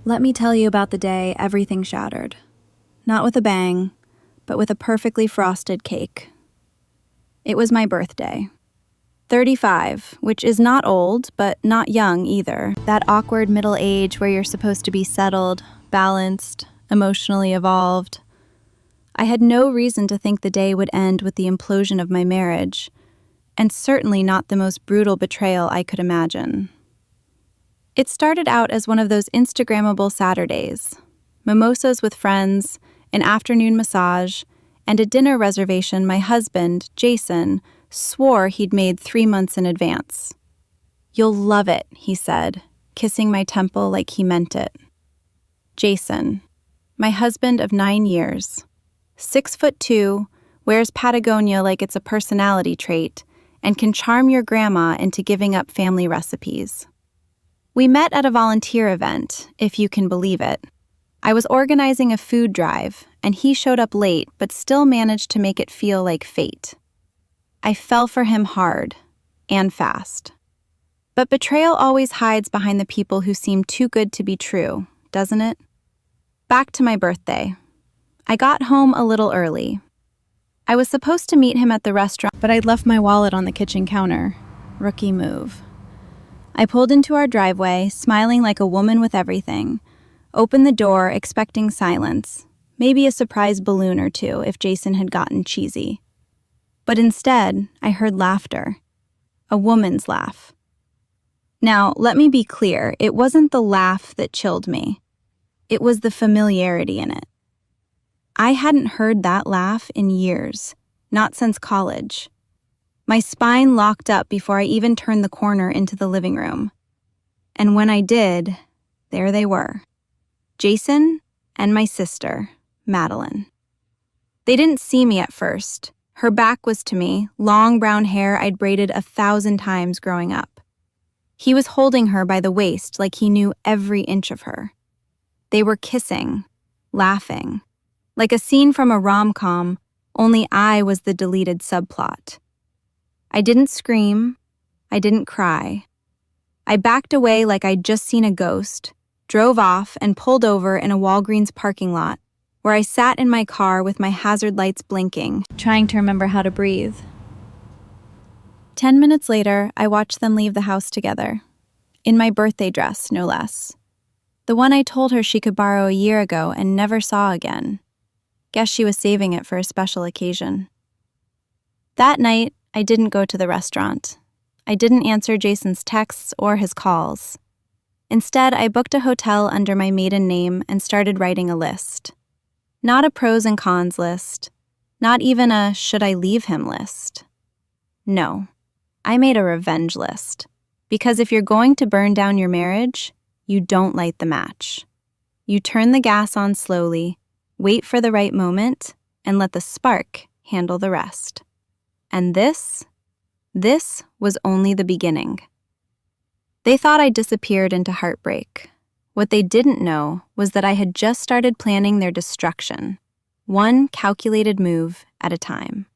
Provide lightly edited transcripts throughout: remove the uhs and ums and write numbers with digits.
Let me tell you about the day everything shattered. Not with a bang, but with a perfectly frosted cake. It was my birthday. 35, which is not old, but not young either. That awkward middle age where you're supposed to be settled, balanced, emotionally evolved. I had no reason to think the day would end with the implosion of my marriage, and certainly not the most brutal betrayal I could imagine. It started out as one of those Instagrammable Saturdays, mimosas with friends, an afternoon massage, and a dinner reservation my husband, Jason, swore he'd made 3 months in advance. "You'll love it," he said, kissing my temple like he meant it. Jason, my husband of 9 years, 6'2", wears Patagonia like it's a personality trait, and can charm your grandma into giving up family recipes. We met at a volunteer event, if you can believe it. I was organizing a food drive, and he showed up late but still managed to make it feel like fate. I fell for him hard and fast. But betrayal always hides behind the people who seem too good to be true, doesn't it? Back to my birthday. I got home a little early. I was supposed to meet him at the restaurant, but I'd left my wallet on the kitchen counter. Rookie move. I pulled into our driveway, smiling like a woman with everything, opened the door expecting silence, maybe a surprise balloon or two if Jason had gotten cheesy. But instead, I heard laughter. A woman's laugh. Now, let me be clear, it wasn't the laugh that chilled me. It was the familiarity in it. I hadn't heard that laugh in years, not since college. My spine locked up before I even turned the corner into the living room. And when I did, there they were. Jason and my sister, Madeline. They didn't see me at first. Her back was to me, long brown hair I'd braided 1,000 times growing up. He was holding her by the waist like he knew every inch of her. They were kissing, laughing, like a scene from a rom-com, only I was the deleted subplot. I didn't scream. I didn't cry. I backed away like I'd just seen a ghost, drove off, and pulled over in a Walgreens parking lot, where I sat in my car with my hazard lights blinking, trying to remember how to breathe. 10 minutes later, I watched them leave the house together. In my birthday dress, no less. The one I told her she could borrow a year ago and never saw again. Guess she was saving it for a special occasion. That night, I didn't go to the restaurant. I didn't answer Jason's texts or his calls. Instead, I booked a hotel under my maiden name and started writing a list. Not a pros and cons list. Not even a should I leave him list. No, I made a revenge list. Because if you're going to burn down your marriage, you don't light the match. You turn the gas on slowly, wait for the right moment, and let the spark handle the rest. And this was only the beginning. They thought I disappeared into heartbreak. What they didn't know was that I had just started planning their destruction, one calculated move at a time.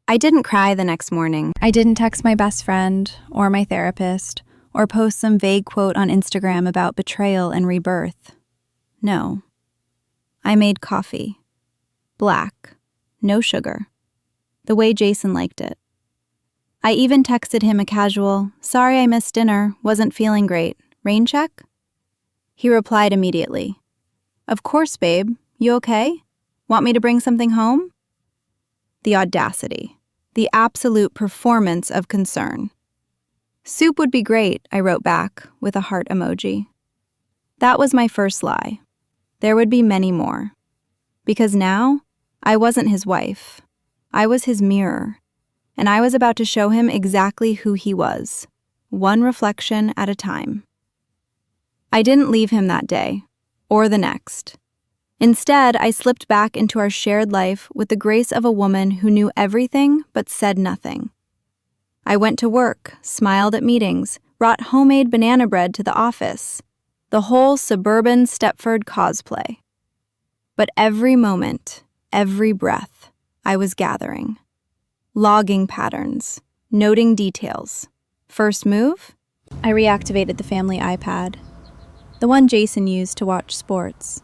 I didn't cry the next morning. I didn't text my best friend or my therapist or post some vague quote on Instagram about betrayal and rebirth. No. I made coffee. Black. No sugar. The way Jason liked it. I even texted him a casual, "Sorry I missed dinner, wasn't feeling great. Rain check?" He replied immediately, "Of course, babe. You okay? Want me to bring something home?" The audacity. The absolute performance of concern. "Soup would be great," I wrote back with a heart emoji. That was my first lie. There would be many more. Because now, I wasn't his wife. I was his mirror, and I was about to show him exactly who he was, one reflection at a time. I didn't leave him that day, or the next. Instead, I slipped back into our shared life with the grace of a woman who knew everything but said nothing. I went to work, smiled at meetings, brought homemade banana bread to the office, the whole suburban Stepford cosplay. But every moment, every breath, I was gathering. Logging patterns, noting details. First move? I reactivated the family iPad. The one Jason used to watch sports.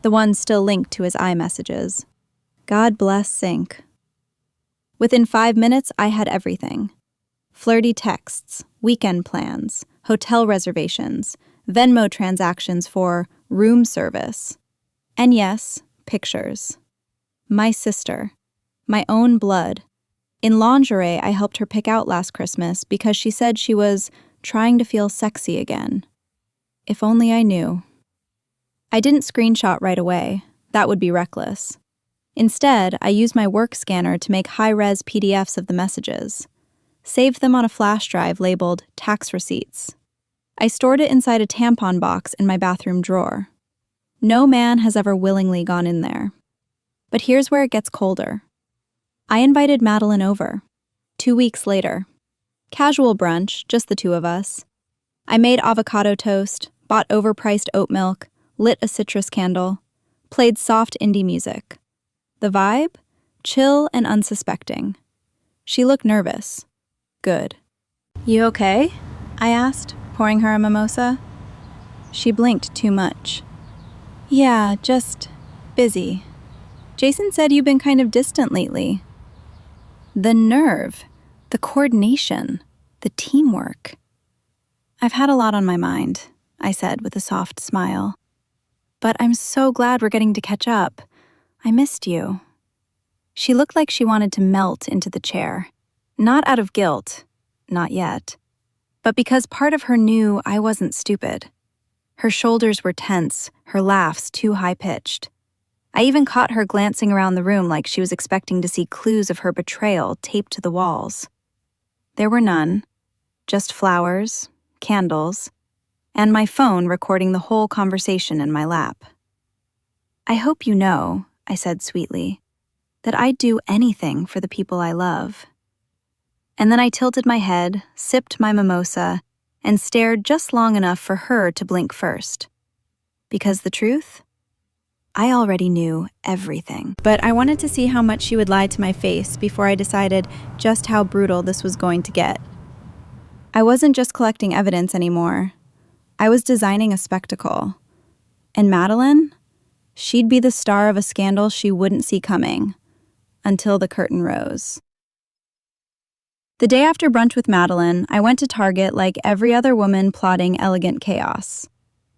The one still linked to his iMessages. God bless Sync. Within 5 minutes, I had everything. Flirty texts, weekend plans, hotel reservations, Venmo transactions for room service. And yes, pictures. My sister. My own blood. In lingerie I helped her pick out last Christmas because she said she was trying to feel sexy again. If only I knew. I didn't screenshot right away. That would be reckless. Instead, I used my work scanner to make high-res PDFs of the messages. Saved them on a flash drive labeled tax receipts. I stored it inside a tampon box in my bathroom drawer. No man has ever willingly gone in there. But here's where it gets colder. I invited Madeline over. 2 weeks later. Casual brunch, just the two of us. I made avocado toast, bought overpriced oat milk, lit a citrus candle, played soft indie music. The vibe? Chill and unsuspecting. She looked nervous. Good. You okay? I asked, pouring her a mimosa. She blinked too much. Yeah, just busy. Jason said you've been kind of distant lately. The nerve, the coordination, the teamwork. I've had a lot on my mind, I said with a soft smile. But I'm so glad we're getting to catch up. I missed you. She looked like she wanted to melt into the chair. Not out of guilt, not yet, but because part of her knew I wasn't stupid. Her shoulders were tense, her laughs too high-pitched. I even caught her glancing around the room like she was expecting to see clues of her betrayal taped to the walls. There were none, just flowers, candles, and my phone recording the whole conversation in my lap. I hope you know, I said sweetly, that I'd do anything for the people I love. And then I tilted my head, sipped my mimosa, and stared just long enough for her to blink first. Because the truth? I already knew everything. But I wanted to see how much she would lie to my face before I decided just how brutal this was going to get. I wasn't just collecting evidence anymore. I was designing a spectacle. And Madeline? She'd be the star of a scandal she wouldn't see coming. Until the curtain rose. The day after brunch with Madeline, I went to Target like every other woman plotting elegant chaos.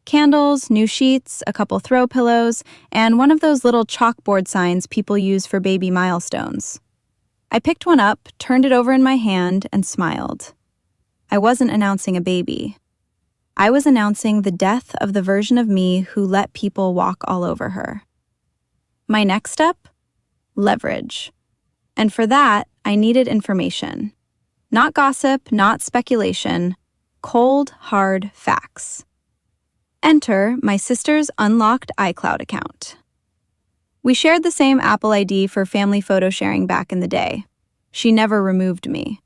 Candles, new sheets, a couple throw pillows, and one of those little chalkboard signs people use for baby milestones. I picked one up, turned it over in my hand, and smiled. I wasn't announcing a baby. I was announcing the death of the version of me who let people walk all over her. My next step? Leverage. And for that, I needed information. Not gossip, not speculation. Cold, hard facts. Enter my sister's unlocked iCloud account. We shared the same Apple ID for family photo sharing back in the day. She never removed me.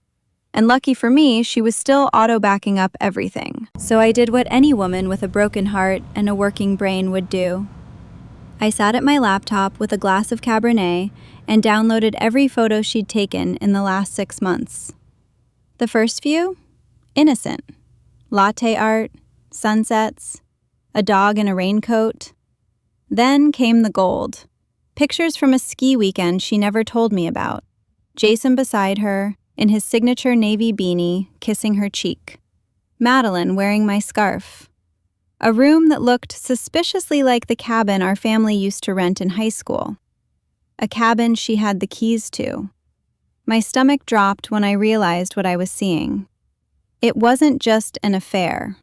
And lucky for me, she was still auto-backing up everything. So I did what any woman with a broken heart and a working brain would do. I sat at my laptop with a glass of Cabernet and downloaded every photo she'd taken in the last 6 months. The first few? Innocent. Latte art, sunsets, a dog in a raincoat. Then came the gold. Pictures from a ski weekend she never told me about. Jason beside her, in his signature navy beanie, kissing her cheek. Madeline wearing my scarf. A room that looked suspiciously like the cabin our family used to rent in high school. A cabin she had the keys to. My stomach dropped when I realized what I was seeing. It wasn't just an affair.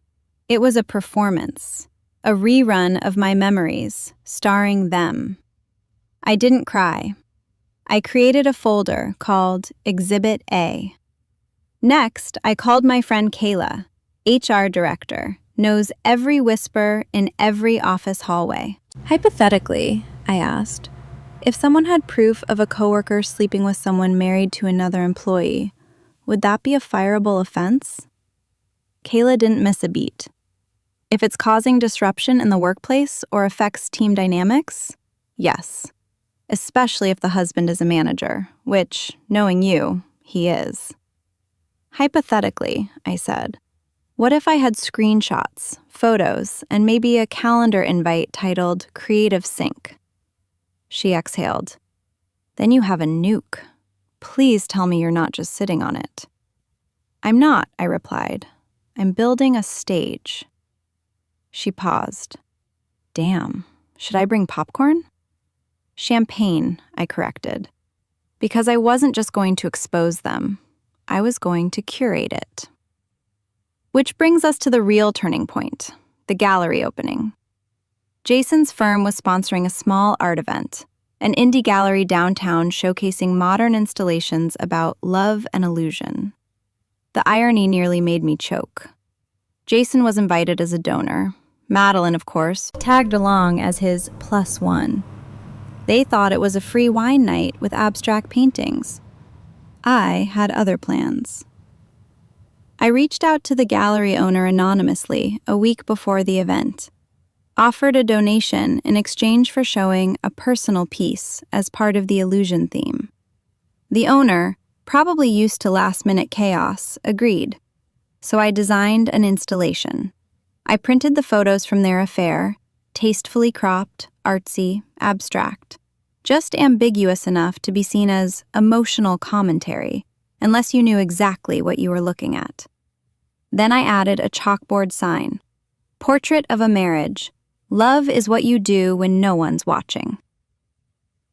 It was a performance. A rerun of my memories, starring them. I didn't cry. I created a folder called Exhibit A. Next, I called my friend Kayla, HR director, knows every whisper in every office hallway. Hypothetically, I asked, if someone had proof of a coworker sleeping with someone married to another employee, would that be a fireable offense? Kayla didn't miss a beat. If it's causing disruption in the workplace or affects team dynamics, yes. Especially if the husband is a manager, which, knowing you, he is. Hypothetically, I said, What if I had screenshots, photos, and maybe a calendar invite titled Creative Sync? She exhaled. Then you have a nuke. Please tell me you're not just sitting on it. I'm not, I replied. I'm building a stage. She paused. Damn, should I bring popcorn? Champagne, I corrected. Because I wasn't just going to expose them. I was going to curate it. Which brings us to the real turning point, the gallery opening. Jason's firm was sponsoring a small art event, an indie gallery downtown showcasing modern installations about love and illusion. The irony nearly made me choke. Jason was invited as a donor. Madeline, of course, tagged along as his +1. They thought it was a free wine night with abstract paintings. I had other plans. I reached out to the gallery owner anonymously a week before the event, offered a donation in exchange for showing a personal piece as part of the illusion theme. The owner, probably used to last-minute chaos, agreed, so I designed an installation. I printed the photos from their affair, tastefully cropped, artsy, abstract, just ambiguous enough to be seen as emotional commentary, unless you knew exactly what you were looking at. Then I added a chalkboard sign. Portrait of a marriage. Love is what you do when no one's watching.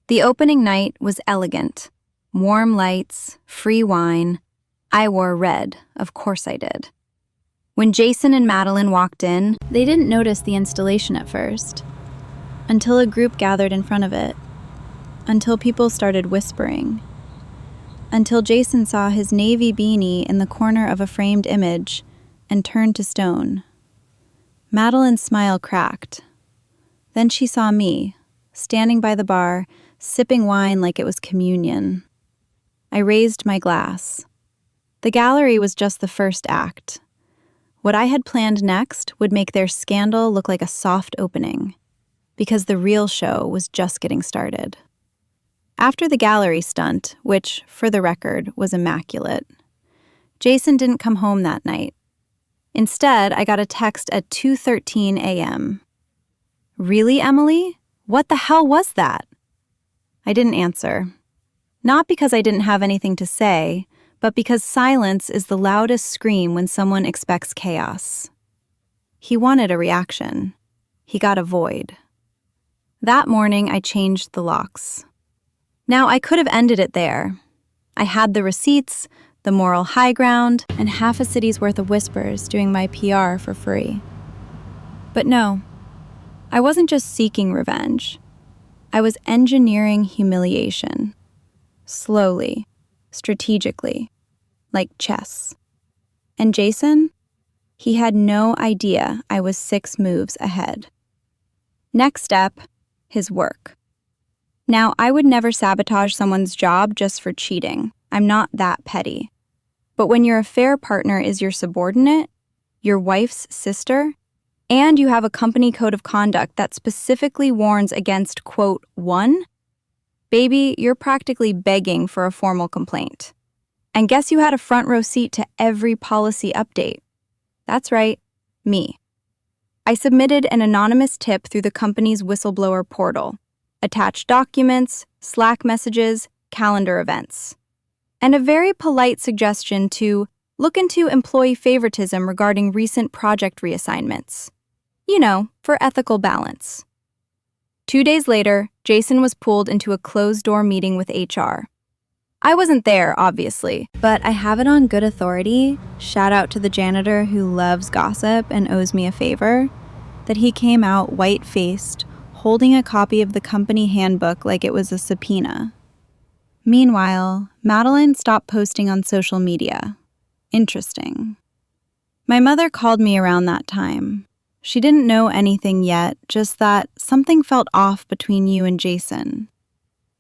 The opening night was elegant. Warm lights, free wine. I wore red, of course I did. When Jason and Madeline walked in, they didn't notice the installation at first, until a group gathered in front of it, until people started whispering, until Jason saw his navy beanie in the corner of a framed image and turned to stone. Madeline's smile cracked. Then she saw me, standing by the bar, sipping wine like it was communion. I raised my glass. The gallery was just the first act. What I had planned next would make their scandal look like a soft opening, because the real show was just getting started. After the gallery stunt, which, for the record, was immaculate, Jason didn't come home that night. Instead, I got a text at 2:13 a.m. Really, Emily? What the hell was that? I didn't answer. Not because I didn't have anything to say, but because silence is the loudest scream when someone expects chaos. He wanted a reaction. He got a void. That morning, I changed the locks. Now, I could have ended it there. I had the receipts, the moral high ground, and half a city's worth of whispers doing my PR for free. But no, I wasn't just seeking revenge. I was engineering humiliation. Slowly, strategically, like chess. And Jason? He had no idea I was 6 moves ahead. Next step, his work. Now, I would never sabotage someone's job just for cheating. I'm not that petty. But when your affair partner is your subordinate, your wife's sister, and you have a company code of conduct that specifically warns against, quote, one, baby, you're practically begging for a formal complaint. And guess you had a front row seat to every policy update. That's right, me. I submitted an anonymous tip through the company's whistleblower portal, attached documents, Slack messages, calendar events, and a very polite suggestion to look into employee favoritism regarding recent project reassignments. You know, for ethical balance. 2 days later, Jason was pulled into a closed-door meeting with HR. I wasn't there, obviously, but I have it on good authority, shout out to the janitor who loves gossip and owes me a favor, that he came out white-faced, holding a copy of the company handbook like it was a subpoena. Meanwhile, Madeline stopped posting on social media. Interesting. My mother called me around that time. She didn't know anything yet, just that something felt off between you and Jason.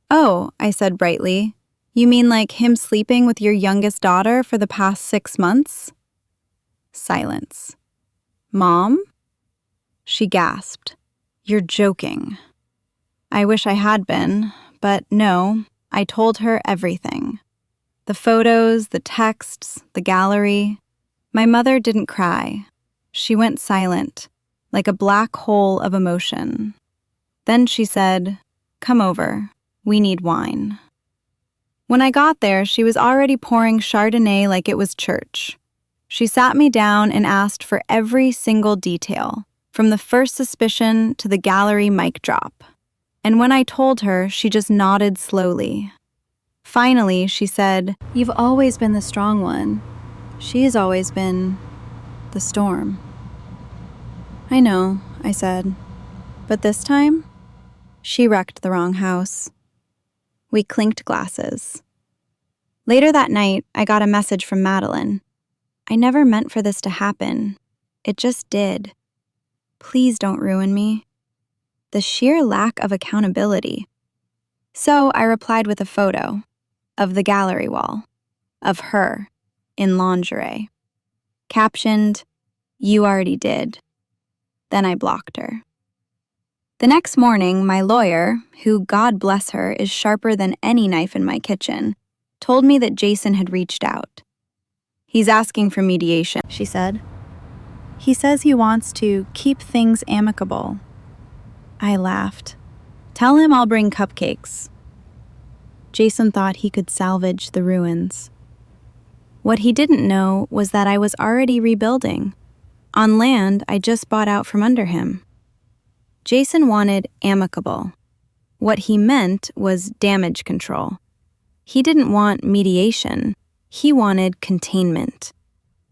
Oh, I said brightly. You mean like him sleeping with your youngest daughter for the past 6 months? Silence. Mom? She gasped. You're joking. I wish I had been, but no, I told her everything. The photos, the texts, the gallery. My mother didn't cry. She went silent, like a black hole of emotion. Then she said, "Come over. We need wine." When I got there, she was already pouring Chardonnay like it was church. She sat me down and asked for every single detail, from the first suspicion to the gallery mic drop. And when I told her, she just nodded slowly. Finally, she said, "You've always been the strong one. She's always been the storm." "I know," I said. "But this time, she wrecked the wrong house." We clinked glasses. Later that night, I got a message from Madeline. "I never meant for this to happen. It just did. Please don't ruin me." The sheer lack of accountability. So I replied with a photo of the gallery wall, of her in lingerie. Captioned, "You already did." Then I blocked her. The next morning, my lawyer, who, God bless her, is sharper than any knife in my kitchen, told me that Jason had reached out. "He's asking for mediation," she said. "He says he wants to keep things amicable." I laughed. "Tell him I'll bring cupcakes." Jason thought he could salvage the ruins. What he didn't know was that I was already rebuilding, on land I just bought out from under him. Jason wanted amicable. What he meant was damage control. He didn't want mediation. He wanted containment.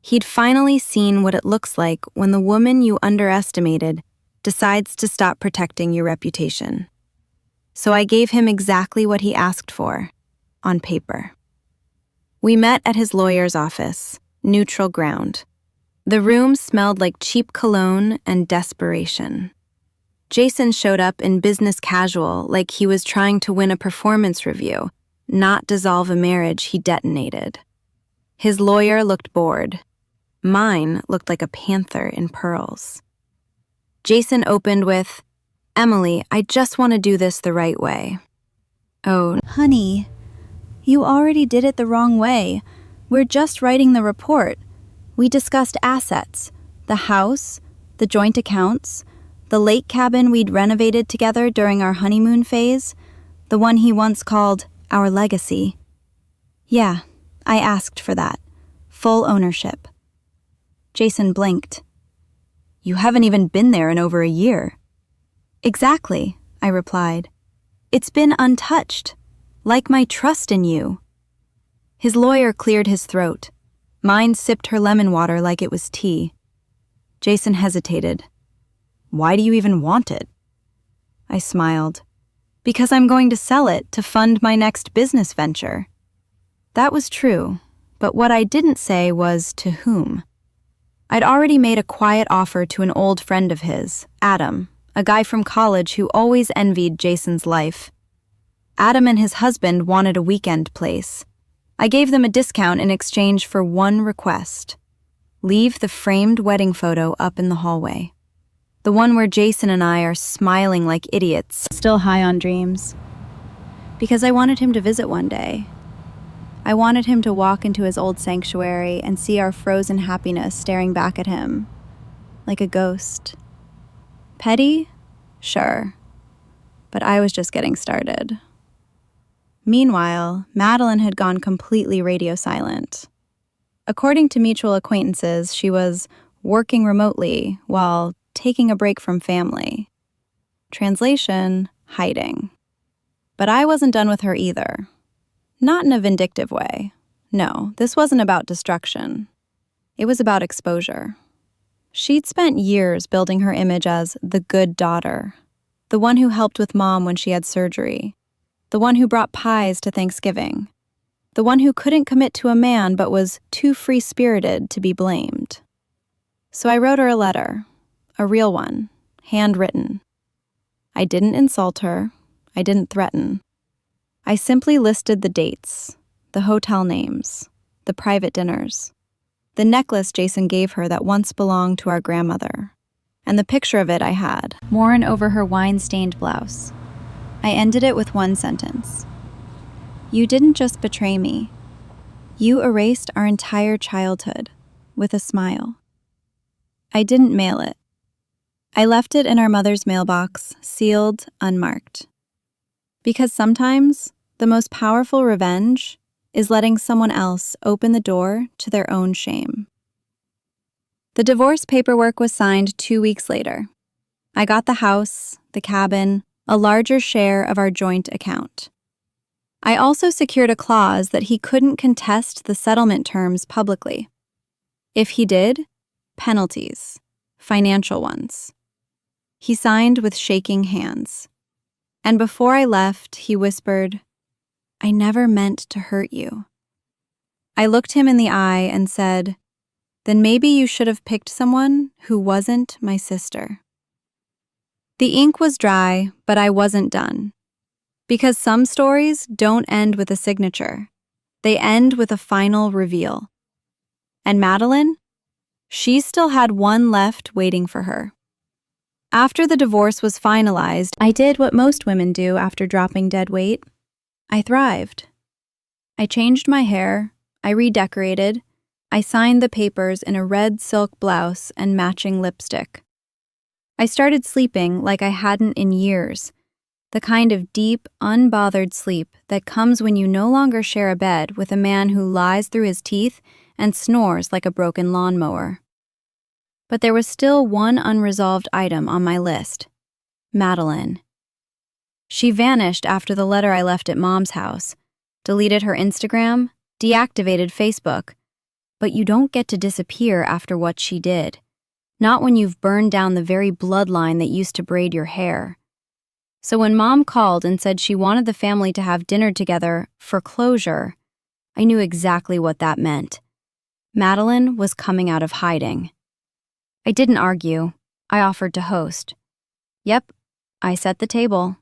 He'd finally seen what it looks like when the woman you underestimated decides to stop protecting your reputation. So I gave him exactly what he asked for, on paper. We met at his lawyer's office, neutral ground. The room smelled like cheap cologne and desperation. Jason showed up in business casual, like he was trying to win a performance review, not dissolve a marriage he detonated. His lawyer looked bored. Mine looked like a panther in pearls. Jason opened with, "Emily, I just want to do this the right way." "Oh, honey, you already did it the wrong way. We're just writing the report. We discussed assets, the house, the joint accounts, the lake cabin we'd renovated together during our honeymoon phase, the one he once called our legacy. Yeah, I asked for that. Full ownership." Jason blinked. "You haven't even been there in over a year." "Exactly," I replied. "It's been untouched, like my trust in you." His lawyer cleared his throat. Mine sipped her lemon water like it was tea. Jason hesitated. "Why do you even want it?" I smiled. "Because I'm going to sell it to fund my next business venture." That was true, but what I didn't say was to whom. I'd already made a quiet offer to an old friend of his, Adam, a guy from college who always envied Jason's life. Adam and his husband wanted a weekend place. I gave them a discount in exchange for one request. Leave the framed wedding photo up in the hallway. The one where Jason and I are smiling like idiots, still high on dreams. Because I wanted him to visit one day. I wanted him to walk into his old sanctuary and see our frozen happiness staring back at him, like a ghost. Petty? Sure. But I was just getting started. Meanwhile, Madeline had gone completely radio silent. According to mutual acquaintances, she was working remotely while taking a break from family. Translation, hiding. But I wasn't done with her either. Not in a vindictive way. No, this wasn't about destruction. It was about exposure. She'd spent years building her image as the good daughter, the one who helped with Mom when she had surgery, the one who brought pies to Thanksgiving, the one who couldn't commit to a man but was too free-spirited to be blamed. So I wrote her a letter, a real one, handwritten. I didn't insult her. I didn't threaten. I simply listed the dates, the hotel names, the private dinners, the necklace Jason gave her that once belonged to our grandmother, and the picture of it I had, worn over her wine-stained blouse. I ended it with one sentence. "You didn't just betray me. You erased our entire childhood. with a smile. I didn't mail it. I left it in our mother's mailbox, sealed, unmarked. Because sometimes the most powerful revenge is letting someone else open the door to their own shame. The divorce paperwork was signed 2 weeks later. I got the house, the cabin, a larger share of our joint account. I also secured a clause that he couldn't contest the settlement terms publicly. If he did, penalties, financial ones. He signed with shaking hands. And before I left, he whispered, "I never meant to hurt you." I looked him in the eye and said, "Then maybe you should have picked someone who wasn't my sister." The ink was dry, but I wasn't done. Because some stories don't end with a signature. They end with a final reveal. And Madeline? She still had one left waiting for her. After the divorce was finalized, I did what most women do after dropping dead weight. I thrived. I changed my hair, I redecorated, I signed the papers in a red silk blouse and matching lipstick. I started sleeping like I hadn't in years, the kind of deep, unbothered sleep that comes when you no longer share a bed with a man who lies through his teeth and snores like a broken lawnmower. But there was still one unresolved item on my list: Madeline. She vanished after the letter I left at Mom's house, deleted her Instagram, deactivated Facebook. But you don't get to disappear after what she did. Not when you've burned down the very bloodline that used to braid your hair. So when Mom called and said she wanted the family to have dinner together for closure, I knew exactly what that meant. Madeline was coming out of hiding. I didn't argue. I offered to host. Yep, I set the table.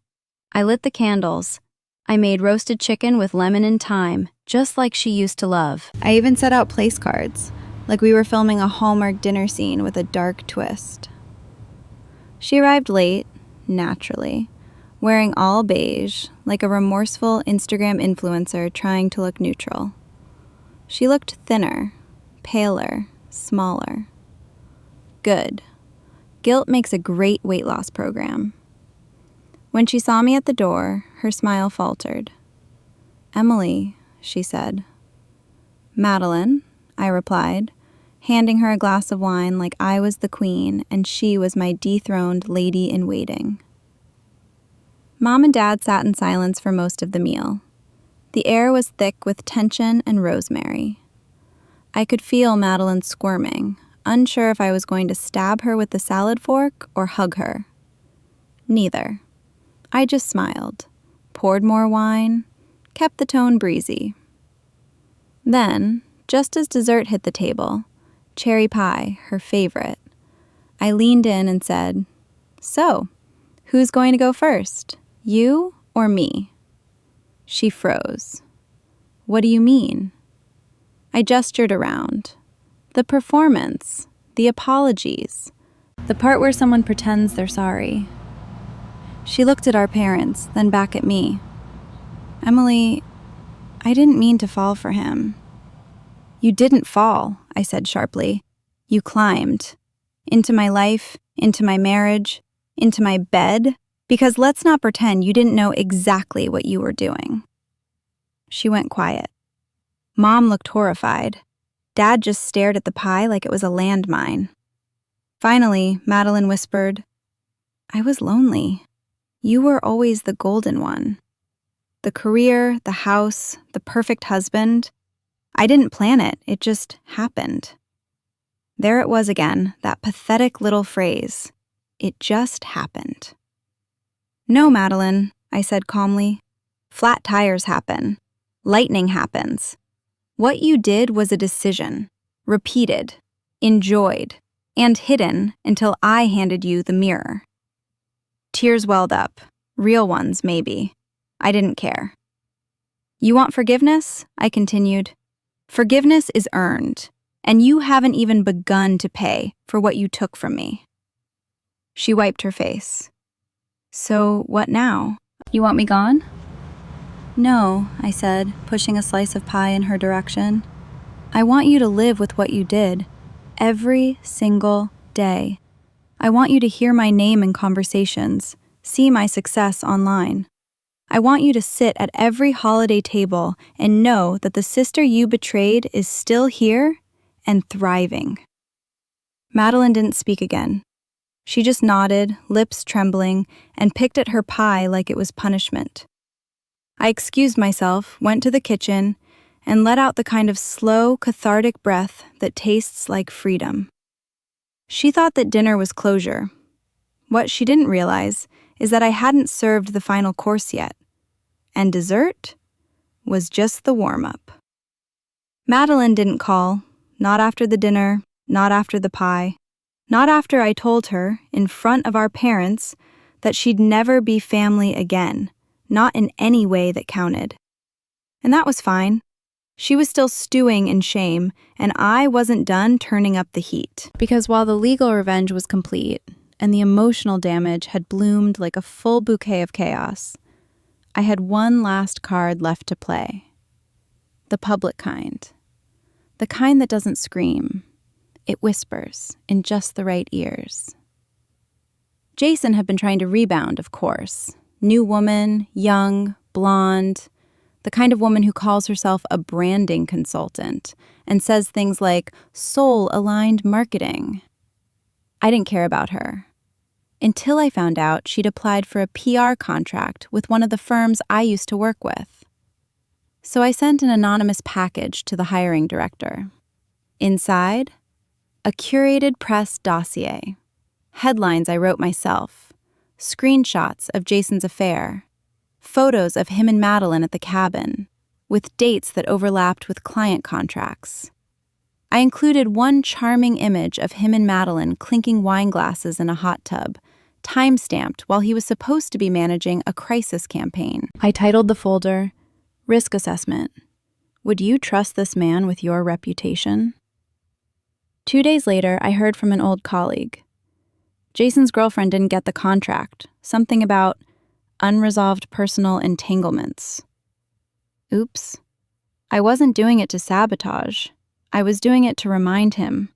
I lit the candles. I made roasted chicken with lemon and thyme, just like she used to love. I even set out place cards, like we were filming a Hallmark dinner scene with a dark twist. She arrived late, naturally, wearing all beige, like a remorseful Instagram influencer trying to look neutral. She looked thinner, paler, smaller. Good. Guilt makes a great weight loss program. When she saw me at the door, her smile faltered. "Emily," she said. "Madeline," I replied, handing her a glass of wine like I was the queen and she was my dethroned lady-in-waiting. Mom and Dad sat in silence for most of the meal. The air was thick with tension and rosemary. I could feel Madeline squirming, unsure if I was going to stab her with the salad fork or hug her. Neither. I just smiled, poured more wine, kept the tone breezy. Then, just as dessert hit the table, cherry pie, her favorite, I leaned in and said, "So, who's going to go first? You or me?" She froze. "What do you mean?" I gestured around. The performance, the apologies, the part where someone pretends they're sorry. She looked at our parents, then back at me. "Emily, I didn't mean to fall for him." "You didn't fall," I said sharply. "You climbed. Into my life, into my marriage, into my bed, because let's not pretend you didn't know exactly what you were doing." She went quiet. Mom looked horrified. Dad just stared at the pie like it was a landmine. Finally, Madeline whispered, "I was lonely. You were always the golden one. The career, the house, the perfect husband. I didn't plan it, it just happened." There it was again, that pathetic little phrase. It just happened. "No, Madeline," I said calmly. "Flat tires happen. Lightning happens. What you did was a decision, repeated, enjoyed, and hidden until I handed you the mirror." Tears welled up, real ones maybe. I didn't care. "You want forgiveness?" I continued. "Forgiveness is earned, and you haven't even begun to pay for what you took from me." She wiped her face. "So what now? You want me gone?" "No," I said, pushing a slice of pie in her direction. "I want you to live with what you did, every single day. I want you to hear my name in conversations, see my success online. I want you to sit at every holiday table and know that the sister you betrayed is still here and thriving." Madeline didn't speak again. She just nodded, lips trembling, and picked at her pie like it was punishment. I excused myself, went to the kitchen, and let out the kind of slow, cathartic breath that tastes like freedom. She thought that dinner was closure. What she didn't realize is that I hadn't served the final course yet, and dessert was just the warm-up. Madeline didn't call, not after the dinner, not after the pie, not after I told her, in front of our parents, that she'd never be family again, not in any way that counted. And that was fine. She was still stewing in shame, and I wasn't done turning up the heat. Because while the legal revenge was complete, and the emotional damage had bloomed like a full bouquet of chaos, I had one last card left to play. The public kind. The kind that doesn't scream. It whispers in just the right ears. Jason had been trying to rebound, of course. New woman, young, blonde, the kind of woman who calls herself a branding consultant and says things like soul-aligned marketing. I didn't care about her. Until I found out she'd applied for a PR contract with one of the firms I used to work with. So I sent an anonymous package to the hiring director. Inside, a curated press dossier, headlines I wrote myself, screenshots of Jason's affair, photos of him and Madeline at the cabin, with dates that overlapped with client contracts. I included one charming image of him and Madeline clinking wine glasses in a hot tub, time-stamped while he was supposed to be managing a crisis campaign. I titled the folder, Risk Assessment. Would you trust this man with your reputation? 2 days later, I heard from an old colleague. Jason's girlfriend didn't get the contract, something about unresolved personal entanglements. Oops. I wasn't doing it to sabotage. I was doing it to remind him.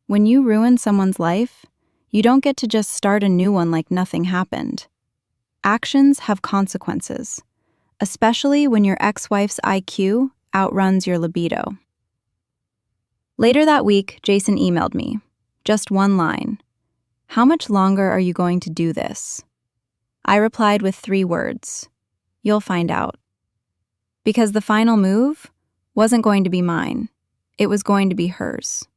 When you ruin someone's life, you don't get to just start a new one like nothing happened. Actions have consequences, especially when your ex-wife's IQ outruns your libido. Later that week, Jason emailed me. Just one line. "How much longer are you going to do this?" I replied with 3 words. "You'll find out." Because the final move wasn't going to be mine. It was going to be hers.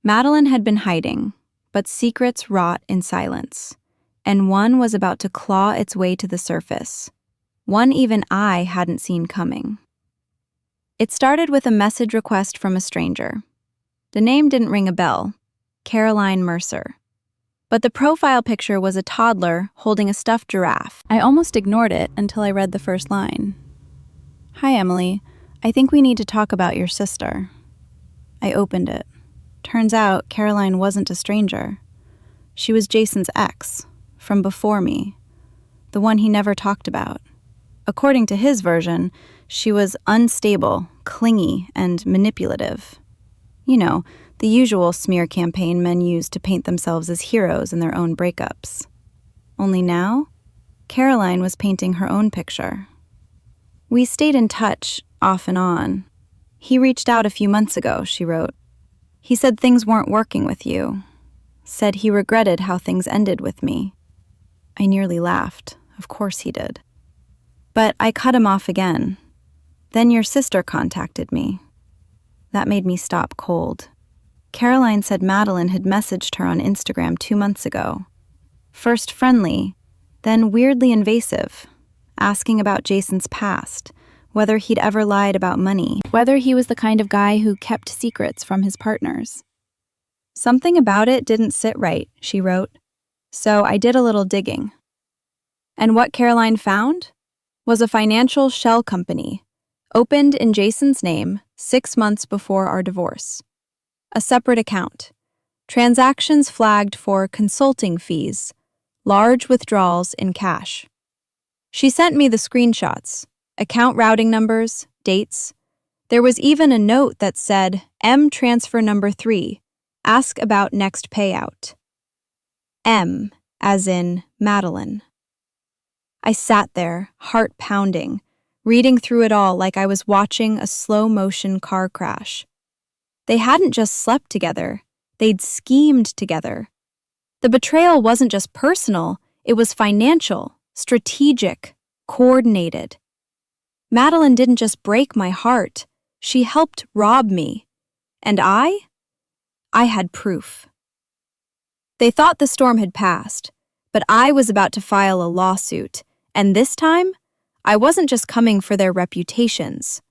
Madeline had been hiding, but secrets rot in silence, and one was about to claw its way to the surface, one even I hadn't seen coming. It started with a message request from a stranger. The name didn't ring a bell, Caroline Mercer. But the profile picture was a toddler holding a stuffed giraffe. I almost ignored it until I read the first line. "Hi, Emily. I think we need to talk about your sister." I opened it. Turns out Caroline wasn't a stranger. She was Jason's ex, from before me, the one he never talked about. According to his version, she was unstable, clingy, and manipulative. You know, the usual smear campaign men use to paint themselves as heroes in their own breakups. Only now, Caroline was painting her own picture. We stayed in touch, off and on. "He reached out a few months ago," she wrote. "He said things weren't working with you. Said he regretted how things ended with me." I nearly laughed. Of course he did. But I cut him off again. Then your sister contacted me. That made me stop cold. Caroline said Madeline had messaged her on Instagram 2 months ago. First friendly, then weirdly invasive, asking about Jason's past, whether he'd ever lied about money, whether he was the kind of guy who kept secrets from his partners. Something about it didn't sit right, she wrote, so I did a little digging. And what Caroline found was a financial shell company, opened in Jason's name 6 months before our divorce. A separate account. Transactions flagged for consulting fees, large withdrawals in cash. She sent me the screenshots, account routing numbers, dates. There was even a note that said M transfer number 3, Ask about next payout. M, as in Madeline. I sat there, heart pounding, reading through it all like I was watching a slow-motion car crash. They hadn't just slept together, they'd schemed together. The betrayal wasn't just personal, it was financial, strategic, coordinated. Madeline didn't just break my heart, she helped rob me. And I had proof. They thought the storm had passed, but I was about to file a lawsuit, and this time, I wasn't just coming for their reputations.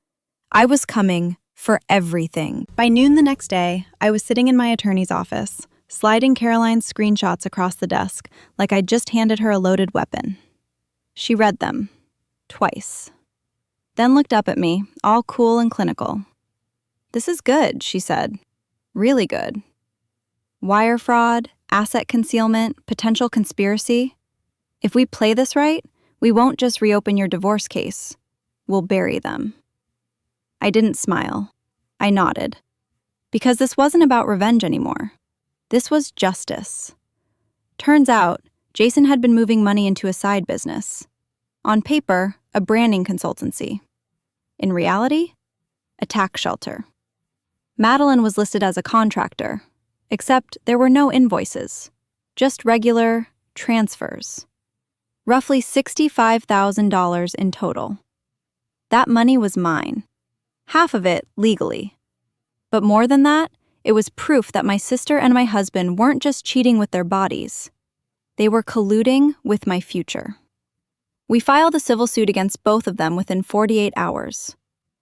I was coming for everything. By noon the next day, I was sitting in my attorney's office, sliding Caroline's screenshots across the desk like I'd just handed her a loaded weapon. She read them, twice. Then looked up at me, all cool and clinical. "This is good," she said. "Really good. Wire fraud, asset concealment, potential conspiracy. If we play this right, we won't just reopen your divorce case. We'll bury them." I didn't smile. I nodded. Because this wasn't about revenge anymore. This was justice. Turns out, Jason had been moving money into a side business. On paper, a branding consultancy. In reality, a tax shelter. Madeline was listed as a contractor, except there were no invoices, just regular transfers. Roughly $65,000 in total. That money was mine. Half of it legally. But more than that, it was proof that my sister and my husband weren't just cheating with their bodies. They were colluding with my future. We filed a civil suit against both of them within 48 hours.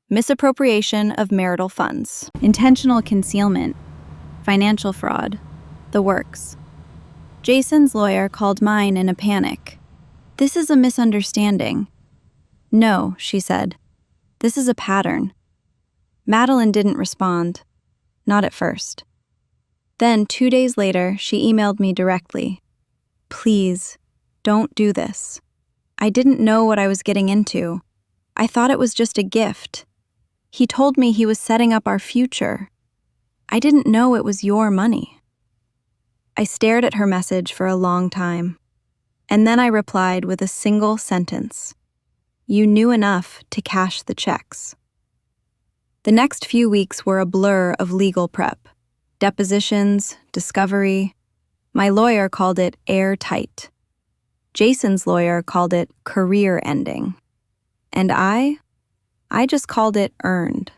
Misappropriation of marital funds, intentional concealment, financial fraud, the works. Jason's lawyer called mine in a panic. "This is a misunderstanding." "No," she said. "This is a pattern." Madeline didn't respond. Not at first. Then, 2 days later, she emailed me directly. "Please, don't do this. I didn't know what I was getting into. I thought it was just a gift. He told me he was setting up our future. I didn't know it was your money." I stared at her message for a long time, and then I replied with a single sentence. "You knew enough to cash the checks." The next few weeks were a blur of legal prep. Depositions, discovery. My lawyer called it airtight. Jason's lawyer called it career ending. And I just called it earned.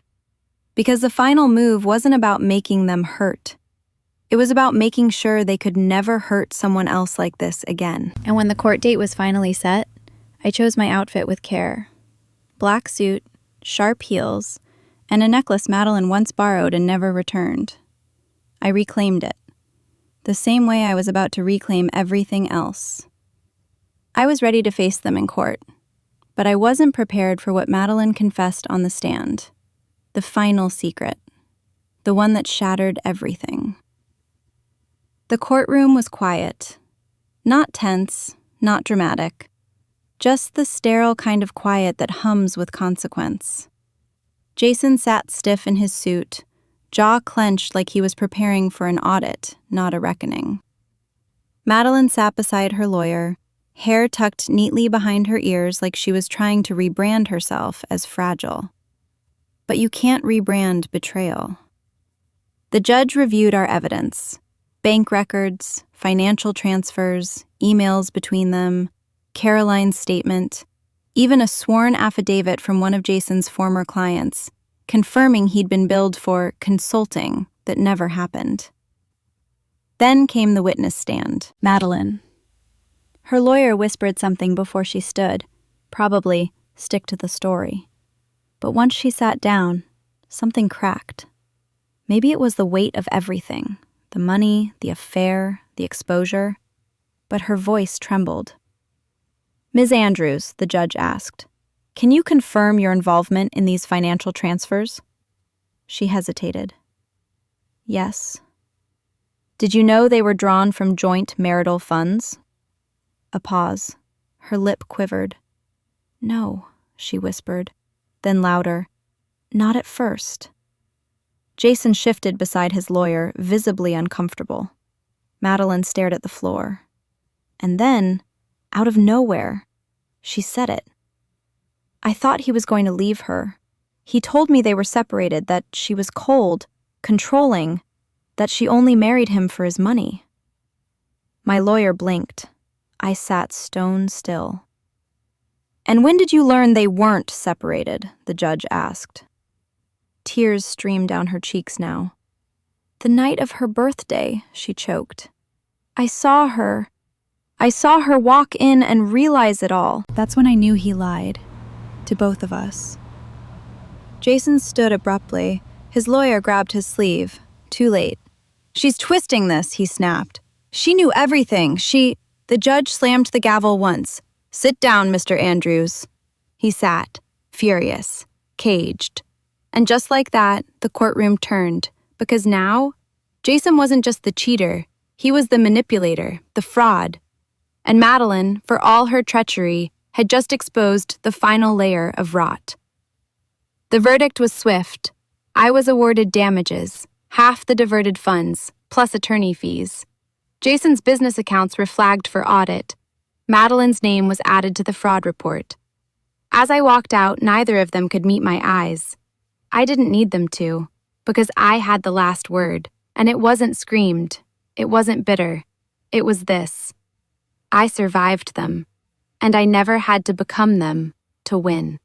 Because the final move wasn't about making them hurt. It was about making sure they could never hurt someone else like this again. And when the court date was finally set, I chose my outfit with care. Black suit, sharp heels, and a necklace Madeline once borrowed and never returned. I reclaimed it, the same way I was about to reclaim everything else. I was ready to face them in court, but I wasn't prepared for what Madeline confessed on the stand. The final secret. The one that shattered everything. The courtroom was quiet. Not tense, not dramatic. Just the sterile kind of quiet that hums with consequence. Jason sat stiff in his suit, jaw clenched like he was preparing for an audit, not a reckoning. Madeline sat beside her lawyer, hair tucked neatly behind her ears like she was trying to rebrand herself as fragile. But you can't rebrand betrayal. The judge reviewed our evidence. Bank records, financial transfers, emails between them, Caroline's statement, even a sworn affidavit from one of Jason's former clients, confirming he'd been billed for consulting that never happened. Then came the witness stand. Madeline. Her lawyer whispered something before she stood, probably, "Stick to the story." But once she sat down, something cracked. Maybe it was the weight of everything, the money, the affair, the exposure. But her voice trembled. "Ms. Andrews," the judge asked, "can you confirm your involvement in these financial transfers?" She hesitated. "Yes." "Did you know they were drawn from joint marital funds?" A pause. Her lip quivered. "No," she whispered. Then louder, "Not at first." Jason shifted beside his lawyer, visibly uncomfortable. Madeline stared at the floor. And then, out of nowhere, she said it. I thought he was going to leave her. He told me they were separated, that she was cold, controlling, that she only married him for his money. My lawyer blinked. I sat stone still. And when did you learn they weren't separated? The judge asked. Tears streamed down her cheeks now. The night of her birthday, she choked. I saw her walk in and realize it all. That's when I knew he lied. To both of us. Jason stood abruptly. His lawyer grabbed his sleeve. Too late. She's twisting this, he snapped. She knew everything. The judge slammed the gavel once. Sit down, Mr. Andrews. He sat, furious, caged. And just like that, the courtroom turned. Because now, Jason wasn't just the cheater. He was the manipulator, the fraud. And Madeline, for all her treachery, had just exposed the final layer of rot. The verdict was swift. I was awarded damages, half the diverted funds, plus attorney fees. Jason's business accounts were flagged for audit. Madeline's name was added to the fraud report. As I walked out, neither of them could meet my eyes. I didn't need them to, because I had the last word, and it wasn't screamed. It wasn't bitter. It was this. I survived them, and I never had to become them to win.